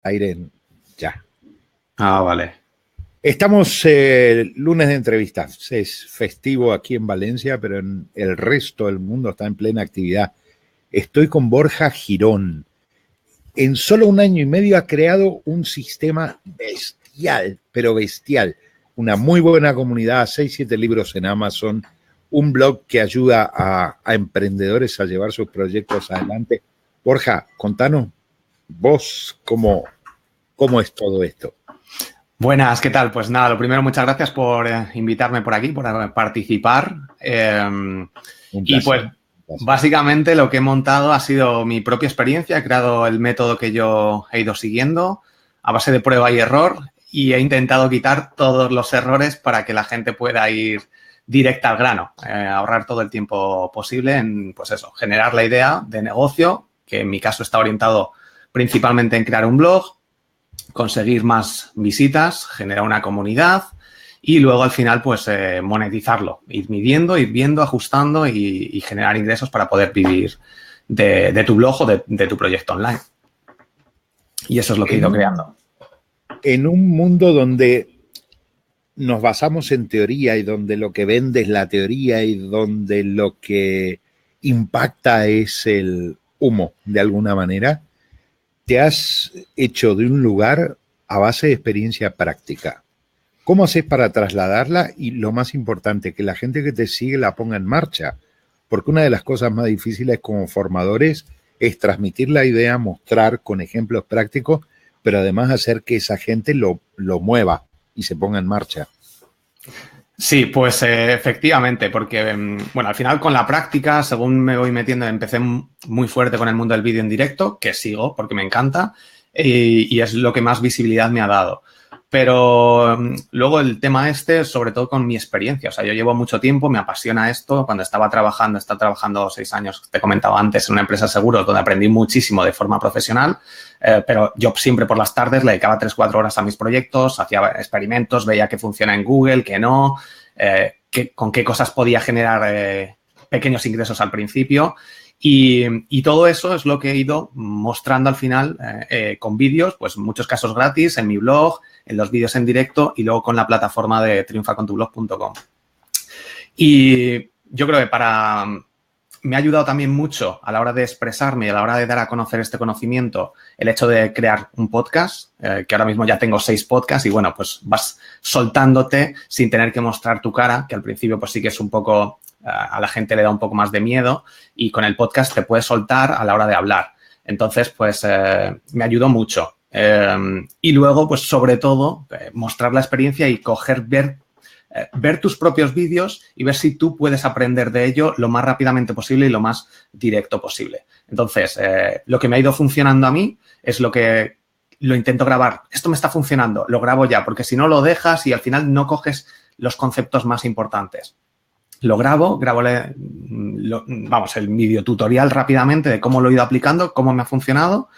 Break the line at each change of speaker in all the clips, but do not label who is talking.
Aire ya.
Vale.
Estamos lunes de entrevistas. Es festivo aquí en Valencia, pero en el resto del mundo está en plena actividad. Estoy con Borja Girón. En solo 1 año y medio ha creado un sistema bestial, pero bestial. Una muy buena comunidad, 6-7 libros en Amazon, un blog que ayuda a emprendedores a llevar sus proyectos adelante. Borja, contanos vos cómo es todo esto.
Buenas, ¿qué tal? Pues nada, lo primero, muchas gracias por invitarme por aquí, por participar. Y pues básicamente lo que he montado ha sido mi propia experiencia. He creado el método que yo he ido siguiendo a base de prueba y error y he intentado quitar todos los errores para que la gente pueda ir directa al grano, ahorrar todo el tiempo posible en, pues eso, generar la idea de negocio, que en mi caso está orientado principalmente en crear un blog, conseguir más visitas, generar una comunidad y luego al final pues monetizarlo, ir midiendo, ir viendo, ajustando y generar ingresos para poder vivir de tu blog o de tu proyecto online. Y eso es lo que he ido creando.
En un mundo donde nos basamos en teoría y donde lo que vende es la teoría y donde lo que impacta es el humo de alguna manera, te has hecho de un lugar a base de experiencia práctica. ¿Cómo haces para trasladarla? Y lo más importante, que la gente que te sigue la ponga en marcha. Porque una de las cosas más difíciles como formadores es transmitir la idea, mostrar con ejemplos prácticos, pero además hacer que esa gente lo mueva y se ponga en marcha.
Sí, pues efectivamente, porque, bueno, al final con la práctica, según me voy metiendo, empecé muy fuerte con el mundo del vídeo en directo, que sigo porque me encanta y es lo que más visibilidad me ha dado. Pero luego el tema sobre todo con mi experiencia. O sea, yo llevo mucho tiempo, me apasiona esto. Cuando estaba trabajando 6 años, te comentaba antes, en una empresa de seguros donde aprendí muchísimo de forma profesional. Pero yo siempre por las tardes le dedicaba 3-4 horas a mis proyectos, hacía experimentos, veía qué funciona en Google, qué no, con qué cosas podía generar pequeños ingresos al principio. Y todo eso es lo que he ido mostrando al final con vídeos, pues muchos casos gratis en mi blog, en los vídeos en directo y luego con la plataforma de triunfacontublog.com. Y yo creo que me ha ayudado también mucho a la hora de expresarme y a la hora de dar a conocer este conocimiento el hecho de crear un podcast, que ahora mismo ya tengo 6 podcasts y bueno, pues vas soltándote sin tener que mostrar tu cara, que al principio pues sí que es un poco, a la gente le da un poco más de miedo y con el podcast te puedes soltar a la hora de hablar. Entonces, pues me ayudó mucho. Y luego, pues sobre todo, mostrar la experiencia y ver tus propios vídeos y ver si tú puedes aprender de ello lo más rápidamente posible y lo más directo posible. Entonces, lo que me ha ido funcionando a mí es lo intento grabar. Esto me está funcionando, lo grabo ya, porque si no lo dejas y al final no coges los conceptos más importantes. Lo grabo el video tutorial rápidamente de cómo lo he ido aplicando, cómo me ha funcionado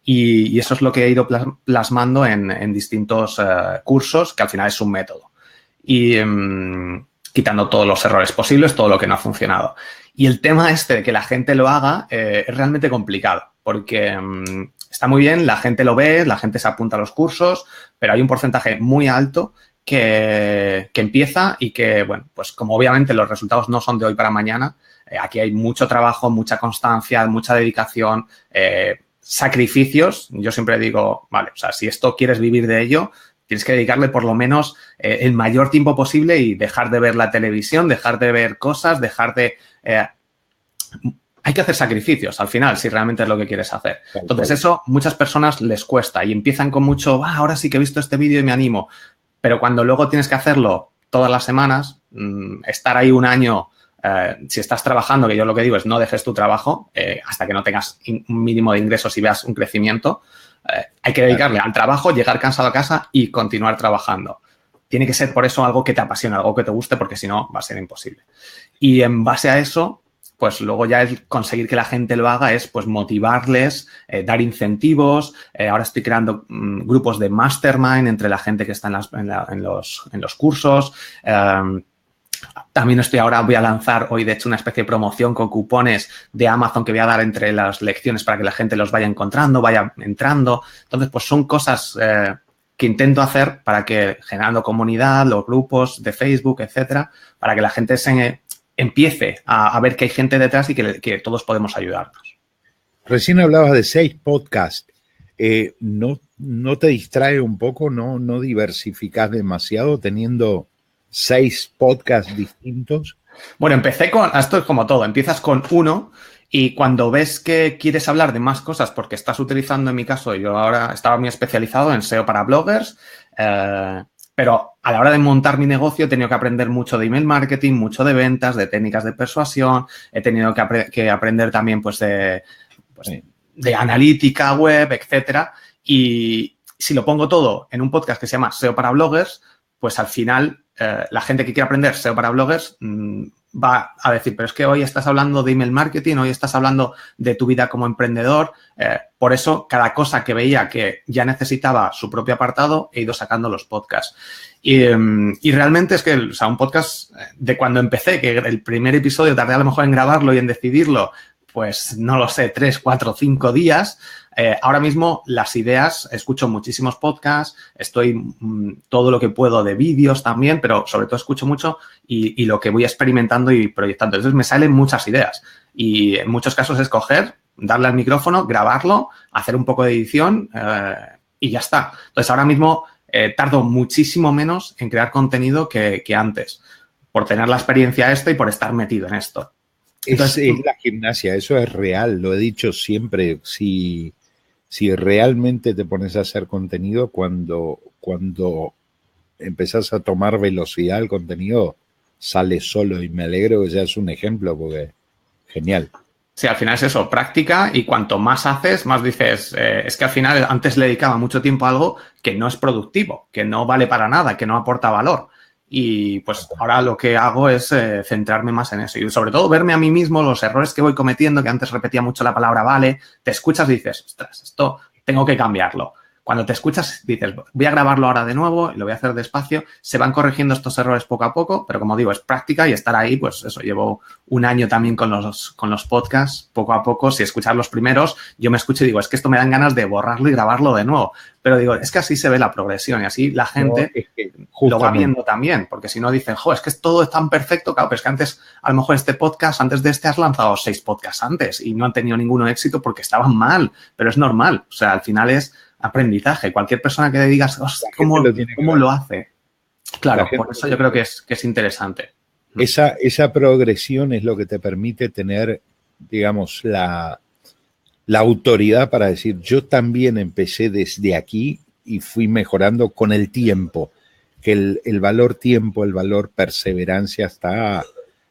y eso es lo que he ido plasmando en distintos cursos, que al final es un método. Y quitando todos los errores posibles, todo lo que no ha funcionado. Y el tema de que la gente lo haga es realmente complicado porque está muy bien, la gente lo ve, la gente se apunta a los cursos, pero hay un porcentaje muy alto que empieza y que, bueno, pues como obviamente los resultados no son de hoy para mañana, aquí hay mucho trabajo, mucha constancia, mucha dedicación, sacrificios. Yo siempre digo, vale, o sea, si esto quieres vivir de ello, tienes que dedicarle por lo menos el mayor tiempo posible y dejar de ver la televisión, dejar de ver cosas, hay que hacer sacrificios al final si realmente es lo que quieres hacer. Entonces eso muchas personas les cuesta y empiezan con mucho, ahora sí que he visto este vídeo y me animo. Pero cuando luego tienes que hacerlo todas las semanas, estar ahí 1 año, si estás trabajando, que yo lo que digo es no dejes tu trabajo hasta que no tengas un mínimo de ingresos y veas un crecimiento. Hay que dedicarle al trabajo, llegar cansado a casa y continuar trabajando. Tiene que ser por eso algo que te apasione, algo que te guste, porque si no va a ser imposible. Y en base a eso, pues luego ya el conseguir que la gente lo haga es pues motivarles, dar incentivos. Ahora estoy creando grupos de mastermind entre la gente que está en los cursos. También voy a lanzar hoy, de hecho, una especie de promoción con cupones de Amazon que voy a dar entre las lecciones para que la gente los vaya encontrando, vaya entrando. Entonces, pues son cosas que intento hacer para que, generando comunidad, los grupos de Facebook, etcétera, para que la gente empiece a ver que hay gente detrás y que todos podemos ayudarnos.
Recién hablabas de 6 podcasts. ¿No te distrae un poco? ¿No diversificas demasiado teniendo 6 podcasts distintos?
Bueno, esto es como todo, empiezas con uno y cuando ves que quieres hablar de más cosas porque estás utilizando, en mi caso, yo ahora estaba muy especializado en SEO para bloggers, pero a la hora de montar mi negocio he tenido que aprender mucho de email marketing, mucho de ventas, de técnicas de persuasión, he tenido que aprender también pues de analítica web, etcétera. Y si lo pongo todo en un podcast que se llama SEO para bloggers, pues al final la gente que quiere aprender SEO para bloggers va a decir, pero es que hoy estás hablando de email marketing, hoy estás hablando de tu vida como emprendedor. Por eso, cada cosa que veía que ya necesitaba su propio apartado, he ido sacando los podcasts. Y realmente es que, o sea, un podcast de cuando empecé, que el primer episodio tardé a lo mejor en grabarlo y en decidirlo, pues no lo sé, 3, 4, 5 días. Ahora mismo las ideas, escucho muchísimos podcasts, estoy todo lo que puedo de vídeos también, pero sobre todo escucho mucho y lo que voy experimentando y proyectando. Entonces me salen muchas ideas y en muchos casos es coger, darle al micrófono, grabarlo, hacer un poco de edición y ya está. Entonces ahora mismo tardo muchísimo menos en crear contenido que antes, por tener la experiencia y por estar metido en esto.
Entonces, es la gimnasia, eso es real, lo he dicho siempre. Si realmente te pones a hacer contenido, cuando empezás a tomar velocidad al contenido, sale solo, y me alegro que seas un ejemplo porque genial.
Sí, al final es eso, práctica, y cuanto más haces, más dices, es que al final antes le dedicaba mucho tiempo a algo que no es productivo, que no vale para nada, que no aporta valor. Y pues ahora lo que hago es centrarme más en eso y sobre todo verme a mí mismo los errores que voy cometiendo, que antes repetía mucho la palabra vale, te escuchas y dices, ostras, esto tengo que cambiarlo. Cuando te escuchas dices, voy a grabarlo ahora de nuevo y lo voy a hacer despacio. Se van corrigiendo estos errores poco a poco, pero como digo, es práctica y estar ahí, pues eso, llevo un año también con los podcasts, poco a poco. Si escuchas los primeros, yo me escucho y digo, es que esto me dan ganas de borrarlo y grabarlo de nuevo. Pero digo, es que así se ve la progresión y así la gente lo va viendo también, porque si no dicen, es que todo es tan perfecto, claro, pero es que antes, a lo mejor este podcast, antes de este has lanzado 6 podcasts antes y no han tenido ninguno éxito porque estaban mal, pero es normal. O sea, al final es aprendizaje. Cualquier persona que le digas, ¿cómo lo hace? Claro, por eso yo creo que es interesante.
Esa progresión es lo que te permite tener, digamos, la autoridad para decir, yo también empecé desde aquí y fui mejorando con el tiempo, que el valor tiempo, el valor perseverancia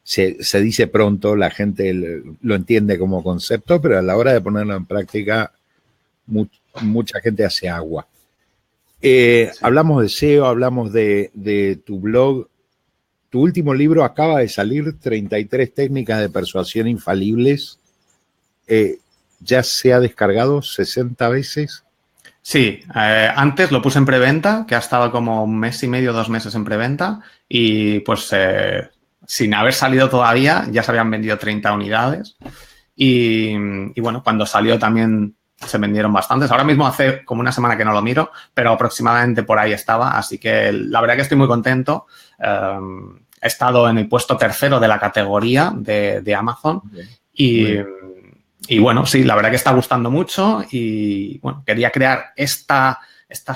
se dice pronto, la gente lo entiende como concepto, pero a la hora de ponerlo en práctica, mucha gente hace agua. Hablamos de SEO, hablamos de tu blog. Tu último libro acaba de salir, 33 técnicas de persuasión infalibles. ¿Ya se ha descargado 60 veces?
Sí, antes lo puse en preventa, que ha estado como 1 mes y medio, 2 meses en preventa y pues sin haber salido todavía ya se habían vendido 30 unidades y bueno, cuando salió también se vendieron bastantes. Ahora mismo hace como 1 semana que no lo miro, pero aproximadamente por ahí estaba, así que la verdad que estoy muy contento. He estado en el puesto 3º de la categoría de Amazon y bueno, sí, la verdad que está gustando mucho y bueno, quería crear estas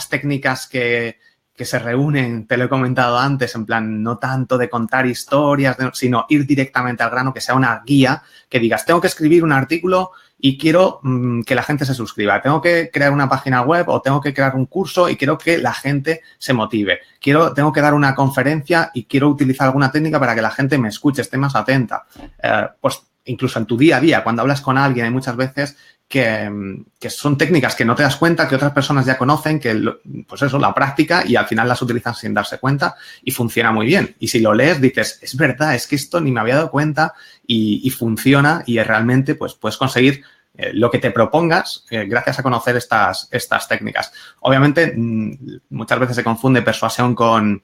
técnicas que se reúnen, te lo he comentado antes, en plan no tanto de contar historias, sino ir directamente al grano, que sea una guía, que digas, tengo que escribir un artículo y quiero que la gente se suscriba, tengo que crear una página web o tengo que crear un curso y quiero que la gente se motive, tengo que dar una conferencia y quiero utilizar alguna técnica para que la gente me escuche, esté más atenta. Pues incluso en tu día a día, cuando hablas con alguien, hay muchas veces que son técnicas que no te das cuenta, que otras personas ya conocen, pues eso, la práctica y al final las utilizan sin darse cuenta y funciona muy bien. Y si lo lees, dices, es verdad, es que esto ni me había dado cuenta y funciona y realmente pues puedes conseguir lo que te propongas gracias a conocer estas técnicas. Obviamente, muchas veces se confunde persuasión con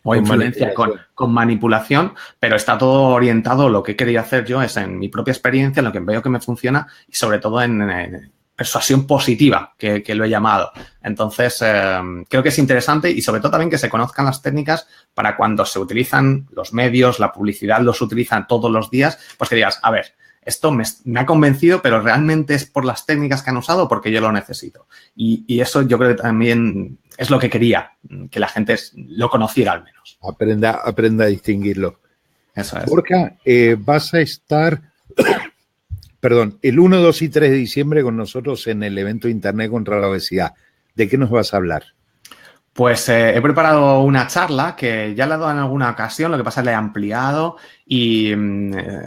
o influencia con manipulación, pero está todo orientado. Lo que he querido hacer yo es en mi propia experiencia, en lo que veo que me funciona y sobre todo en persuasión positiva, que lo he llamado. Entonces, creo que es interesante y sobre todo también que se conozcan las técnicas para cuando se utilizan los medios, la publicidad los utilizan todos los días, pues que digas, a ver, esto me ha convencido, pero realmente es por las técnicas que han usado o porque yo lo necesito. Y eso yo creo que también es lo que quería, que la gente lo conociera al menos.
Aprenda a distinguirlo.
Eso es.
Borja, vas a estar, perdón, el 1, 2 y 3 de diciembre con nosotros en el evento Internet contra la Obesidad. ¿De qué nos vas a hablar?
Pues he preparado una charla que ya la he dado en alguna ocasión, lo que pasa es que la he ampliado y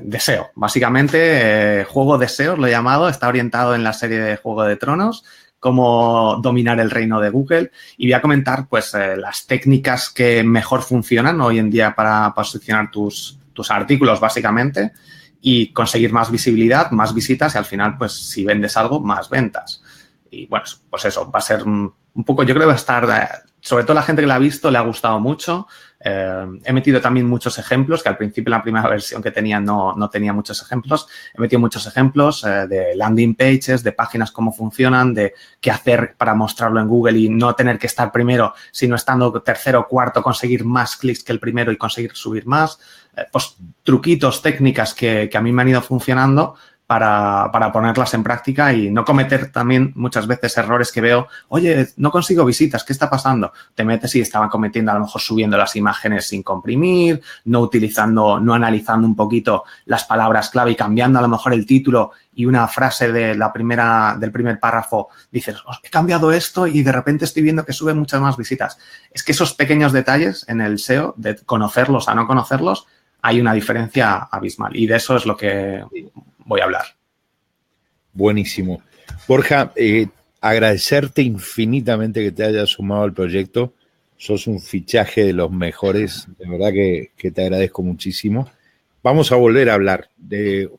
deseo. Básicamente, juego deseos lo he llamado, está orientado en la serie de Juego de Tronos, cómo dominar el reino de Google y voy a comentar pues las técnicas que mejor funcionan hoy en día para posicionar tus artículos básicamente y conseguir más visibilidad, más visitas y al final pues si vendes algo, más ventas. Y bueno, pues eso, va a ser un poco, yo creo que va a estar, sobre todo la gente que la ha visto le ha gustado mucho. He metido también muchos ejemplos, que al principio en la primera versión que tenía no tenía muchos ejemplos. He metido muchos ejemplos de landing pages, de páginas, cómo funcionan, de qué hacer para mostrarlo en Google y no tener que estar primero, sino estando tercero o cuarto, conseguir más clics que el primero y conseguir subir más. Pues truquitos, técnicas que a mí me han ido funcionando para ponerlas en práctica y no cometer también muchas veces errores que veo, oye, no consigo visitas, ¿qué está pasando? Te metes y estaban cometiendo a lo mejor subiendo las imágenes sin comprimir, no analizando un poquito las palabras clave y cambiando a lo mejor el título y una frase del primer párrafo, dices, he cambiado esto y de repente estoy viendo que sube muchas más visitas. Es que esos pequeños detalles en el SEO, de conocerlos a no conocerlos, hay una diferencia abismal y de eso es lo que voy a hablar.
Buenísimo. Borja, agradecerte infinitamente que te hayas sumado al proyecto. Sos un fichaje de los mejores. De verdad que te agradezco muchísimo. Vamos a volver a hablar de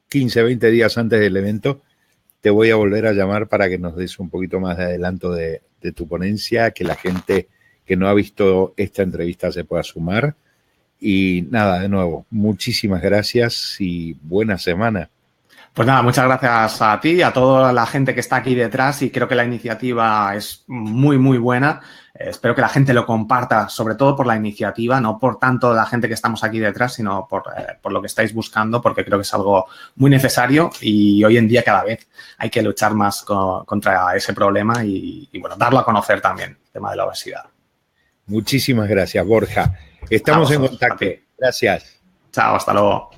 15, 20 días antes del evento. Te voy a volver a llamar para que nos des un poquito más de adelanto de tu ponencia, que la gente que no ha visto esta entrevista se pueda sumar. Y nada, de nuevo, muchísimas gracias y buena semana.
Pues nada, muchas gracias a ti, a toda la gente que está aquí detrás y creo que la iniciativa es muy, muy buena. Espero que la gente lo comparta, sobre todo por la iniciativa, no por tanto la gente que estamos aquí detrás, sino por lo que estáis buscando, porque creo que es algo muy necesario y hoy en día cada vez hay que luchar más contra ese problema y bueno, darlo a conocer también, el tema de la obesidad.
Muchísimas gracias, Borja. Estamos en contacto. Gracias.
Chao, hasta luego.